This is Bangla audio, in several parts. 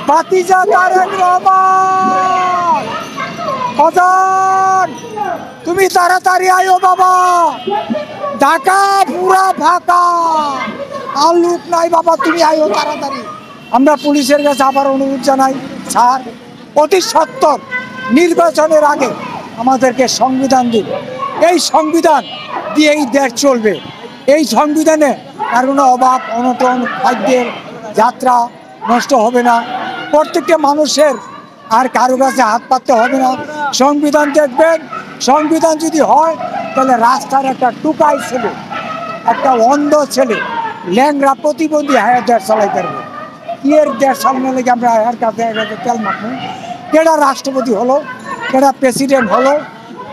ভাতিজা তারেক রহমান তুমি তাড়াতাড়ি আয়ো বাবা, ঢাকা পুরা ফাঁকা, আর লোক নাই বাবা, তুমি আয়ো তাড়াতাড়ি। আমরা পুলিশের কাছে আবার অনুরোধ জানাই, স্যার অতি সত্বর নির্বাচনের আগে আমাদেরকে সংবিধান দিন। এই সংবিধান দিয়ে এই দেশ চলবে। এই সংবিধানে কারণ অভাব অনটন খাদ্যের যাত্রা নষ্ট হবে না, প্রত্যেকটা মানুষের আর কারো কাছে হাত পাততে হবে না। সংবিধান দেখবেন, সংবিধান যদি হয় তাহলে রাস্তার একটা টুকাই ছেলে, একটা অন্ধ ছেলে, ল্যাংরা প্রতিবন্ধী হায়ার দেশ চালাই পারবে। কি এর দেশ চালানো লেগে আমরা হায়ার কাছে তেল মাখবো? কেডা রাষ্ট্রপতি হলো, কেডা প্রেসিডেন্ট হলো,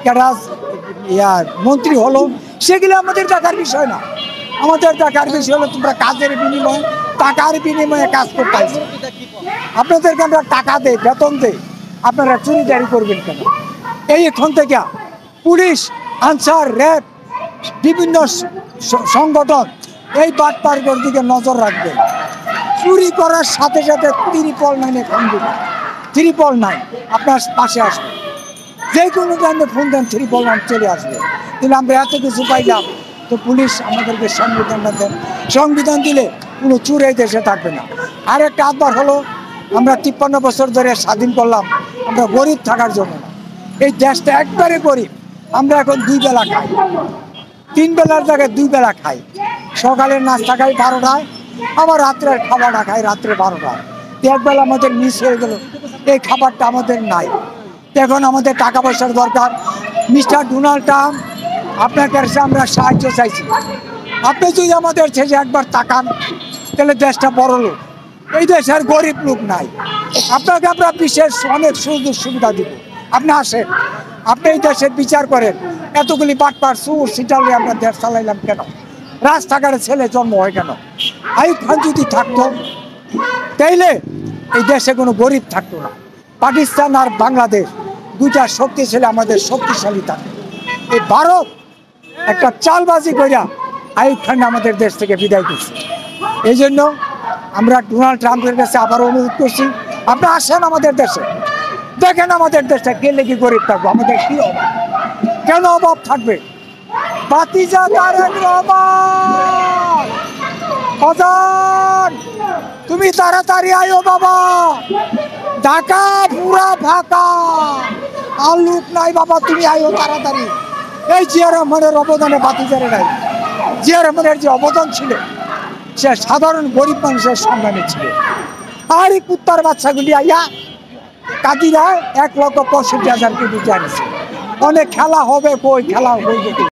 কেডা মন্ত্রী হলো, সেগুলো আমাদের দেখার বিষয় না। আমাদের দেখার বিষয় হলো তোমরা কাজের বিনিময়ে, টাকার বিনিময়ে কাজ করতে আসবে। আপনাদেরকে আমরা টাকা দেই, বেতন দেই, আপনারা চুরিদারি করবেন কেন? এইখান থেকে পুলিশ, আনসার, র্যাব, বিভিন্ন সংগঠন এই বাটপাড়ির দিকে নজর রাখবে। চুরি করার সাথে সাথে 399 ফোন দেবে, 399 আপনার পাশে আসবে। যে কোনো টাইমে ফোন দেন, 399 চলে আসবে। কিন্তু আমরা এত কিছু পাইলাম, তো পুলিশ আমাদেরকে সংবিধানটা দেন। সংবিধান দিলে কোনো চুর এই দেশে থাকবে না। আর একটা আবার হলো, আমরা 53 বছর ধরে স্বাধীন করলাম, আমরা গরিব থাকার জন্য না। এই দেশটা একবারে গরিব। আমরা এখন 2 বেলা খাই, 3 বেলার জায়গায় 2 বেলা খাই। সকালের নাস্তা খাই 12টায়, আবার রাত্রের খাবারটা খাই রাত্রে 12টায়। একবেলা আমাদের মিস হয়ে গেল, এই খাবারটা আমাদের নাই। এখন আমাদের টাকা পয়সার দরকার। মিস্টার ডোনাল্ড ট্রাম্প, আপনার কাছে আমরা সাহায্য চাইছি। আপনি যদি আমাদের শেষে একবার তাকান, তাহলে দেশটা বড় লোক, এই দেশের গরিব লোক নাই। আপনাকে আমরা বিশেষ অনেক সুযোগ সুবিধা দিব। আপনি আসেন, আপনি এই দেশের বিচার করেন। এতগুলি বাটপার সুর সিটালে আমরা দেশ চালাইলাম কেন? রাস্তাঘাটে ছেলে জন্ম হয় কেন? আইয়ুব খান যদি থাকতো তাইলে এই দেশে কোনো গরিব থাকতো না। পাকিস্তান আর বাংলাদেশ দুইটা শক্তিশালী, আমাদের শক্তিশালী থাকতো। এই ভারত একটা চালবাজি করিয়া আইয়ুব খান আমাদের দেশ থেকে বিদায় করছে। এই জন্য আমরা ডোনাল্ড ট্রাম্পের কাছে আবার অনুরোধ করছি, আপনি আসেন আমাদের দেশে, দেখেন আমাদের দেশটা গেলে কি গরিব থাকবো, আমাদের কি অভাব, কেন অভাব থাকবে? ভাতিজা তারেক রহমান তুমি তাড়াতাড়ি আয়ো বাবা, ঢাকা পুরা ফাঁকা, আর লোক নাই বাবা, তুমি আয়ো তাড়াতাড়ি। এই জিয়া রহমানের অবদানে ভাতিজারে নাই। জিয়া রহমানের যে অবদান ছিল, সে সাধারণ গরিব মানুষের সংগ্রামী ছিল। আর এই কুত্তার বাচ্চাগুলি আইয়া কাদিরা 1,65,000 কোটি আনছে। অনেক খেলা হবে, কই খেলা হইবে।